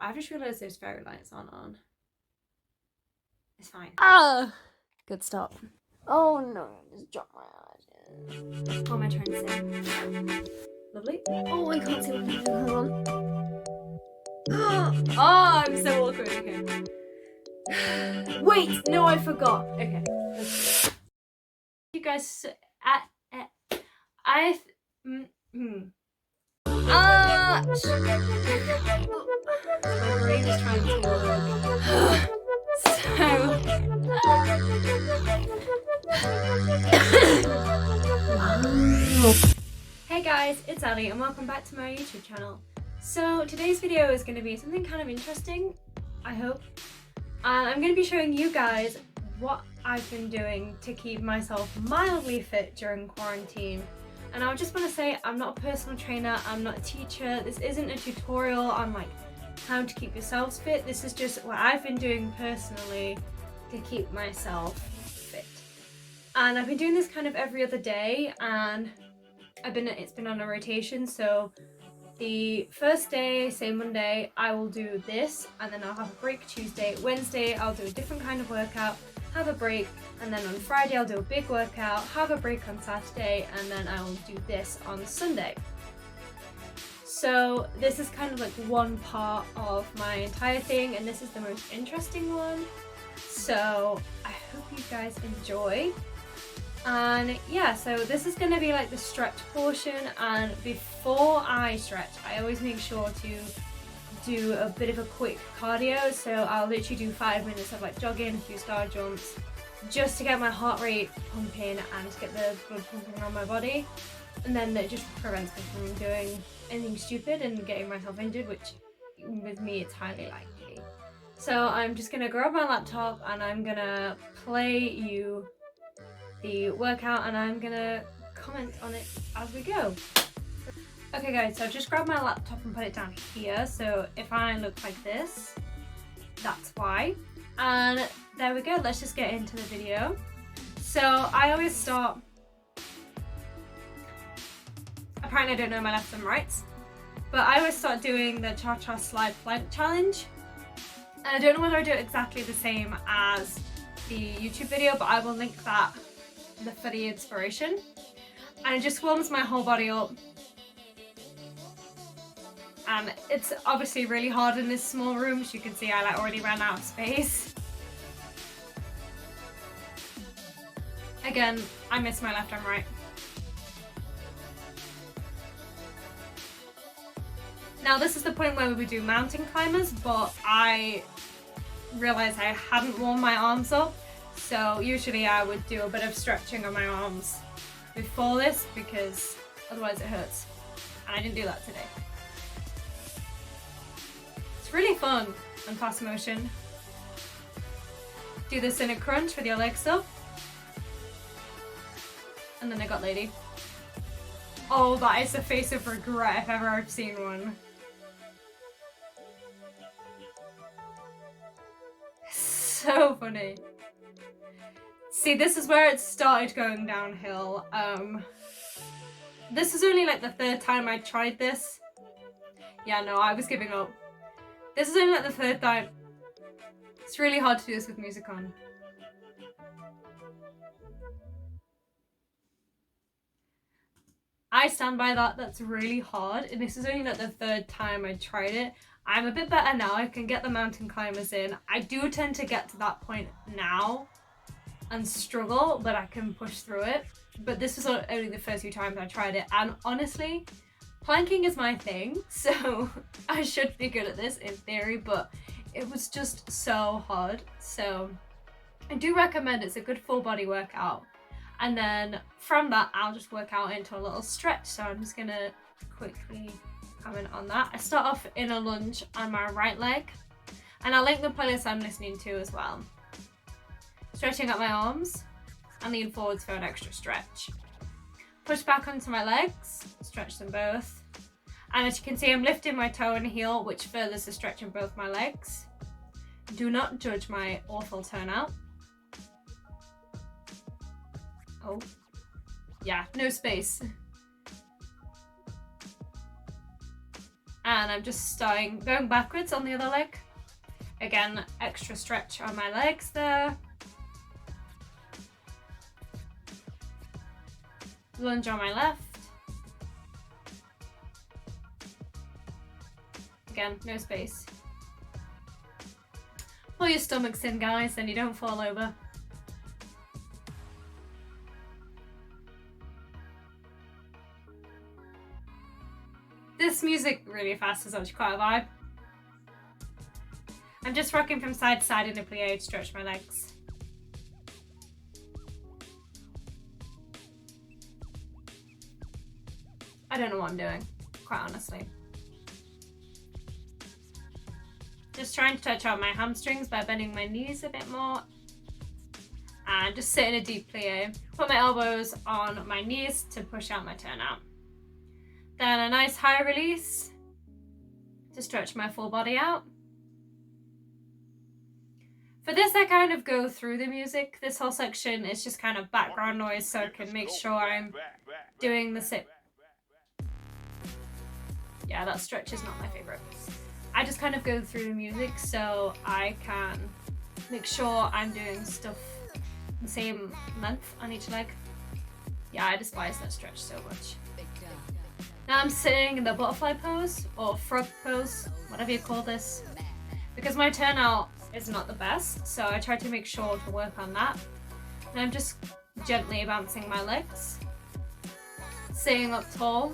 I've just realised those fairy lights aren't on. It's fine. Ah! Good stop. Oh no, I just dropped my eyes. What am I trying to say? Lovely. Oh, I can't see what I'm doing. Hold on. Oh, I'm so awkward. Okay. Wait, no, I forgot. Okay. You guys, Ah! My brain is trying to work. Hey guys, it's Ali and welcome back to my YouTube channel. So today's video is going to be something kind of interesting, I hope. And I'm going to be showing you guys what I've been doing to keep myself mildly fit during quarantine. And I just want to say, I'm not a personal trainer, I'm not a teacher, this isn't a tutorial on like how to keep yourselves fit. This is just what I've been doing personally to keep myself fit. And I've been doing this kind of every other day, and it's been on a rotation. So the first day, say Monday, I will do this, and then I'll have a break Tuesday. Wednesday, I'll do a different kind of workout, have a break, and then on Friday, I'll do a big workout, have a break on Saturday, and then I will do this on Sunday. So this is kind of like one part of my entire thing, and this is the most interesting one. So I hope you guys enjoy. And yeah, so this is going to be like the stretch portion, and before I stretch I always make sure to do a bit of a quick cardio. So I'll literally do 5 minutes of like jogging, a few star jumps, just to get my heart rate pumping and to get the blood pumping around my body, and then it just prevents me from doing anything stupid and getting myself injured, which with me it's highly likely. So I'm just going to grab my laptop and I'm going to play you the workout, and I'm gonna comment on it as we go. Okay guys, so I've just grabbed my laptop and put it down here, so if I look like this, that's why. And there we go, let's just get into the video. So I always start, apparently I don't know my left and rights, but I always start doing the cha-cha slide plank challenge. And I don't know whether I do it exactly the same as the YouTube video, but I will link that for the inspiration. And it just warms my whole body up, and it's obviously really hard in this small room. As you can see, I like already ran out of space. Again, I miss my left and right. Now this is the point where we do mountain climbers, but I realized I hadn't warmed my arms up. So usually I would do a bit of stretching on my arms before this, because otherwise it hurts. And I didn't do that today. It's really fun and fast motion. Do this in a crunch with your legs up. And then I got lady. Oh, that is the face of regret if ever I've seen one. So funny. See, this is where it started going downhill. This is only like the third time I tried this. Yeah, no, I was giving up. This is only like the third time. It's really hard to do this with music on. I stand by that, that's really hard. And this is only like the third time I tried it. I'm a bit better now, I can get the mountain climbers in. I do tend to get to that point now and struggle, but I can push through it. But this was only the first few times I tried it, and honestly, planking is my thing, so I should be good at this in theory, but it was just so hard. So I do recommend, it's a good full body workout. And then from that, I'll just work out into a little stretch. So I'm just gonna quickly comment on that. I start off in a lunge on my right leg, and I'll link the playlist I'm listening to as well. Stretching up my arms and lean forwards for an extra stretch. Push back onto my legs, stretch them both. And as you can see, I'm lifting my toe and heel, which furthers the stretch in both my legs. Do not judge my awful turnout. Oh, yeah, no space. And I'm just starting going backwards on the other leg. Again, extra stretch on my legs there. Lunge on my left. Again, no space. Pull your stomachs in, guys, then you don't fall over. This music really fast is actually quite a vibe. I'm just rocking from side to side in a plie to stretch my legs. I don't know what I'm doing, quite honestly. Just trying to touch out my hamstrings by bending my knees a bit more. And just sit in a deep plie. Put my elbows on my knees to push out my turnout. Then a nice high release to stretch my full body out. For this, I kind of go through the music. This whole section is just kind of background noise so I can make sure I'm doing the sit. Yeah, that stretch is not my favorite. I just kind of go through the music so I can make sure I'm doing stuff the same length on each leg. Yeah, I despise that stretch so much. Now I'm sitting in the butterfly pose or frog pose, whatever you call this, because my turnout is not the best, so I try to make sure to work on that. And I'm just gently bouncing my legs, sitting up tall,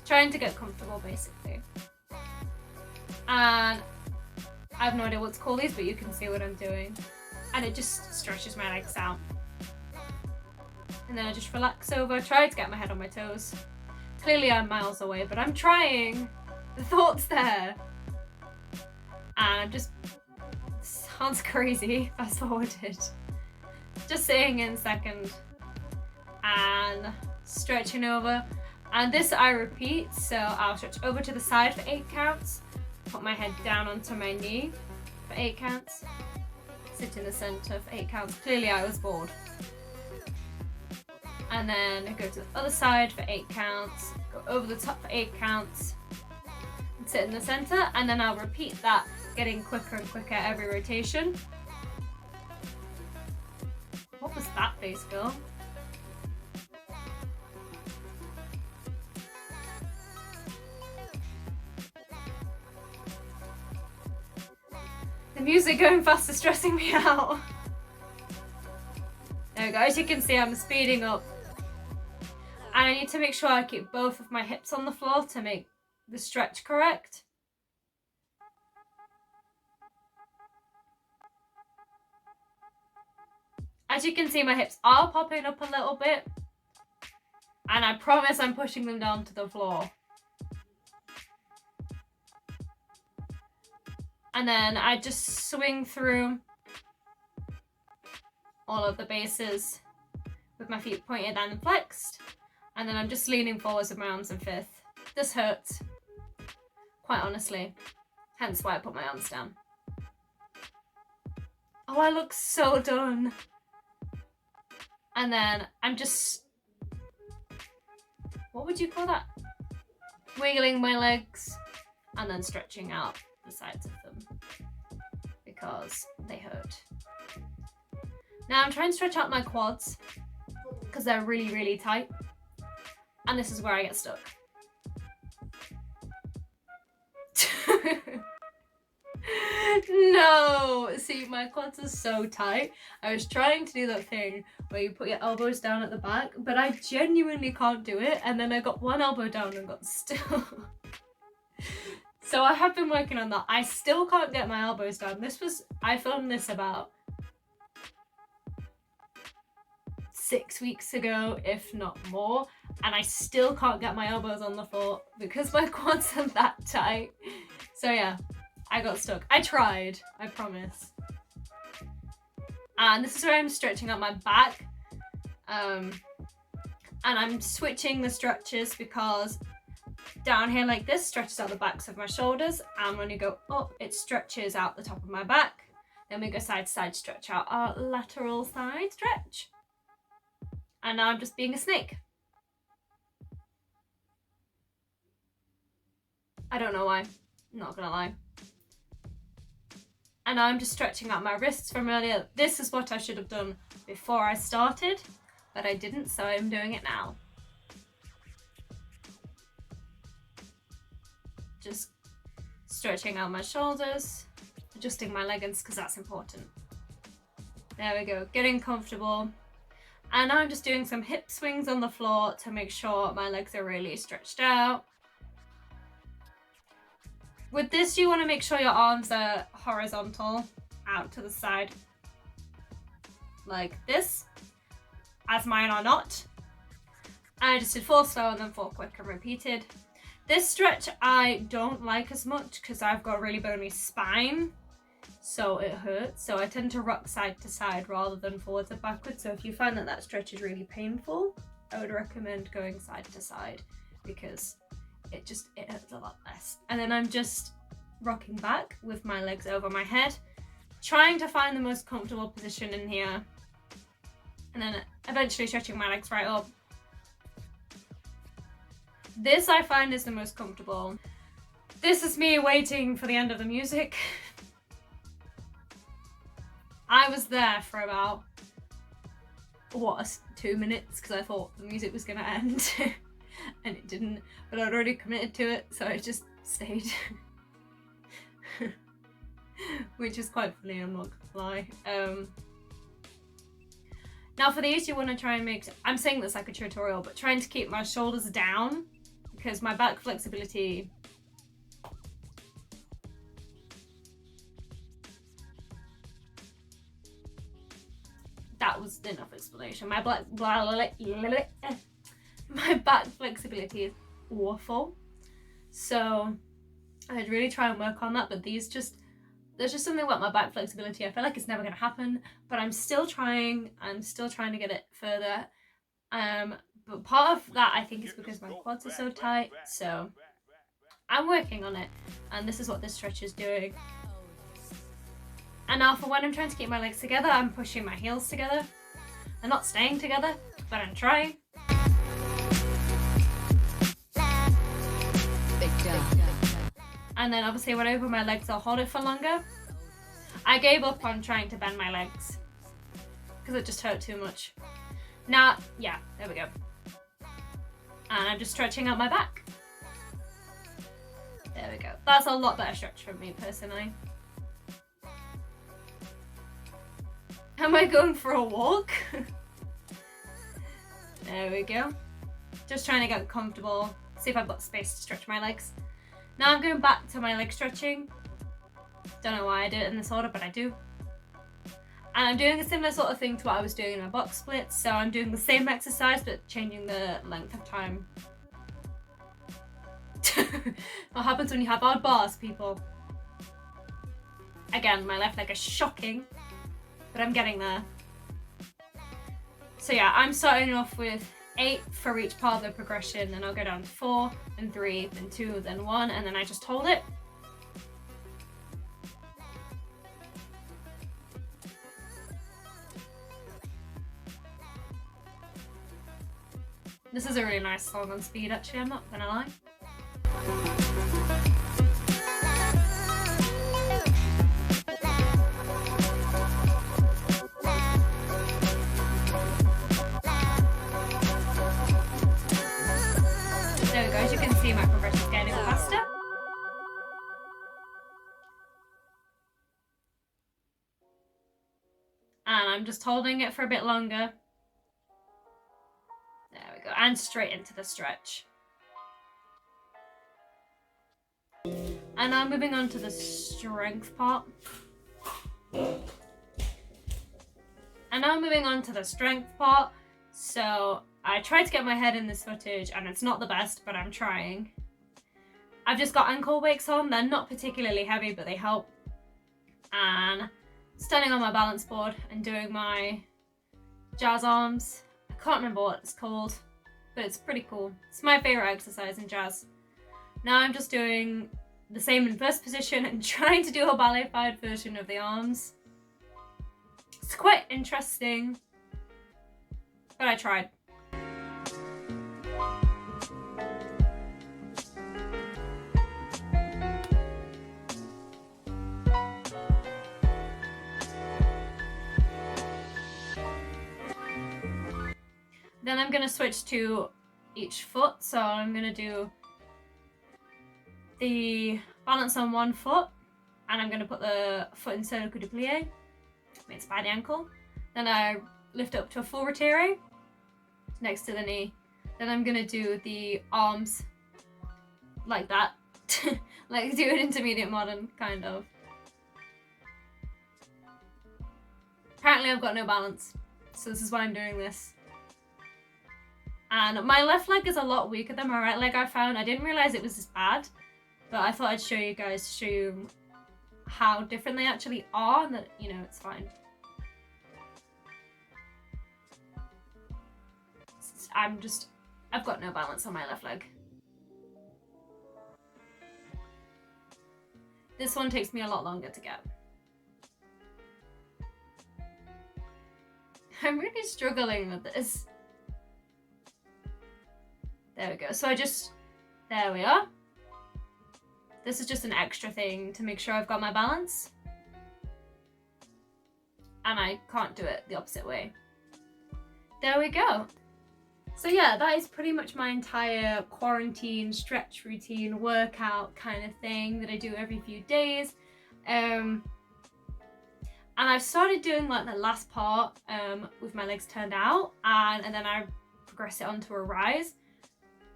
trying to get comfortable basically. And I have no idea what to call these, but you can see what I'm doing. And it just stretches my legs out. And then I just relax over, try to get my head on my toes. Clearly I'm miles away, but I'm trying. The thought's there. And I'm just, sounds crazy, fast forwarded. Just sitting in second and stretching over. And this I repeat, so I'll stretch over to the side for 8 counts. Put my head down onto my knee for 8 counts. Sit in the center for 8 counts. Clearly I was bored. And then go to the other side for 8 counts. Go over the top for 8 counts. And sit in the center. And then I'll repeat that, getting quicker and quicker every rotation. What was that face, girl? The music going fast is stressing me out. There we go, as you can see I'm speeding up. And I need to make sure I keep both of my hips on the floor to make the stretch correct. As you can see, my hips are popping up a little bit. And I promise I'm pushing them down to the floor. And then I just swing through all of the bases with my feet pointed and flexed. And then I'm just leaning forwards with my arms in fifth. This hurts, quite honestly. Hence why I put my arms down. Oh, I look so done. And then I'm just, what would you call that? Wiggling my legs and then stretching out the sides of them because they hurt. Now I'm trying to stretch out my quads because they're really, really tight. And this is where I get stuck. No! See, my quads are so tight. I was trying to do that thing where you put your elbows down at the back, but I genuinely can't do it. And then I got one elbow down and got stuck. So I have been working on that. I still can't get my elbows down. I filmed this about 6 weeks ago, if not more, and I still can't get my elbows on the floor because my quads are that tight. So yeah, I got stuck. I tried, I promise. And this is where I'm stretching out my back. And I'm switching the stretches because down here like this stretches out the backs of my shoulders, and when you go up it stretches out the top of my back. Then we go side to side, stretch out our lateral side stretch. And now I'm just being a snake. I don't know why, not gonna lie. And now I'm just stretching out my wrists from earlier. This is what I should have done before I started, but I didn't, so I'm doing it now. Just stretching out my shoulders, adjusting my leggings because that's important. There we go, getting comfortable. And now I'm just doing some hip swings on the floor to make sure my legs are really stretched out. With this, you want to make sure your arms are horizontal out to the side. Like this, as mine are not. I just did 4 slow and then 4 quick and repeated. This stretch I don't like as much because I've got a really bony spine, so it hurts. So I tend to rock side to side rather than forwards and backwards. So if you find that that stretch is really painful, I would recommend going side to side because it hurts a lot less. And then I'm just rocking back with my legs over my head, trying to find the most comfortable position in here, and then eventually stretching my legs right up. This I find is the most comfortable. This is me waiting for the end of the music. I was there for about, 2 minutes because I thought the music was gonna end and it didn't, but I'd already committed to it, so I just stayed. Which is quite funny, I'm not gonna lie. Now for these, you want to try and make, I'm saying this like a tutorial, but trying to keep my shoulders down because my back flexibility that was enough explanation. My back flexibility is awful, so I'd really try and work on that, but these just, there's just something about my back flexibility. I feel like it's never going to happen, but I'm still trying to get it further. But part of that I think is because my quads are so tight, so I'm working on it, and this is what this stretch is doing. And now for when I'm trying to keep my legs together, I'm pushing my heels together. They're not staying together, but I'm trying. And then obviously whenever my legs are holding for longer, I gave up on trying to bend my legs because it just hurt too much. Now, yeah, there we go. And I'm just stretching out my back. There we go. That's a lot better stretch for me personally. Am I going for a walk? There we go. Just trying to get comfortable, see if I've got space to stretch my legs. Now I'm going back to my leg stretching. Don't know why I did it in this order, but I do. And I'm doing a similar sort of thing to what I was doing in my box splits. So I'm doing the same exercise, but changing the length of time. What happens when you have odd bars, people? Again, my left leg is shocking, but I'm getting there. So yeah, I'm starting off with 8 for each part of the progression, then I'll go down to 4, then 3, then 2, then 1, and then I just hold it. This is a really nice song on speed, actually, I'm not gonna lie. There we go, as you can see my progression is getting faster. And I'm just holding it for a bit longer. There we go, and straight into the stretch. And now moving on to the strength part. So I tried to get my head in this footage and it's not the best, but I'm trying. I've just got ankle weights on. They're not particularly heavy, but they help. And standing on my balance board and doing my jazz arms. I can't remember what it's called, but it's pretty cool. It's my favorite exercise in jazz. Now I'm just doing the same in first position and trying to do a ballet-fied version of the arms. It's quite interesting, but I tried. going to switch to each foot. So I'm going to do the balance on one foot, and I'm going to put the foot in cercle de plie, it's by the ankle. Then I lift up to a full retire next to the knee. Then I'm going to do the arms like that, like do an intermediate modern kind of. Apparently I've got no balance, so this is why I'm doing this. And my left leg is a lot weaker than my right leg, I found. I didn't realise it was this bad, but I thought I'd show you guys to show you how different they actually are, and that, you know, it's fine. I've got no balance on my left leg. This one takes me a lot longer to get. I'm really struggling with this. There we go. So there we are. This is just an extra thing to make sure I've got my balance. And I can't do it the opposite way. There we go. So yeah, that is pretty much my entire quarantine stretch routine workout kind of thing that I do every few days. And I've started doing like the last part with my legs turned out, and then I progress it onto a rise.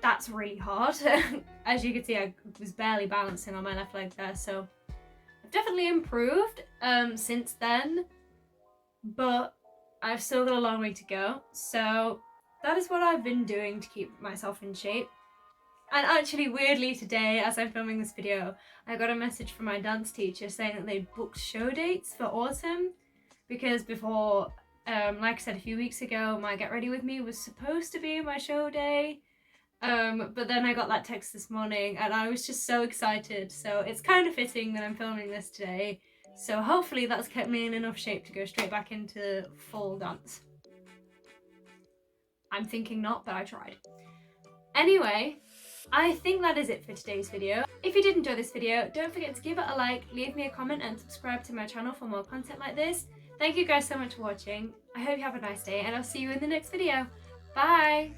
That's really hard. As you can see, I was barely balancing on my left leg there, so I've definitely improved since then, but I've still got a long way to go. So that is what I've been doing to keep myself in shape. And actually, weirdly today, as I'm filming this video, I got a message from my dance teacher saying that they'd booked show dates for autumn, because before, like I said a few weeks ago, my Get Ready With Me was supposed to be my show day. But then I got that text this morning and I was just so excited. So it's kind of fitting that I'm filming this today. So hopefully that's kept me in enough shape to go straight back into full dance. I'm thinking not, but I tried. Anyway, I think that is it for today's video. If you did enjoy this video, don't forget to give it a like, leave me a comment and subscribe to my channel for more content like this. Thank you guys so much for watching. I hope you have a nice day and I'll see you in the next video. Bye!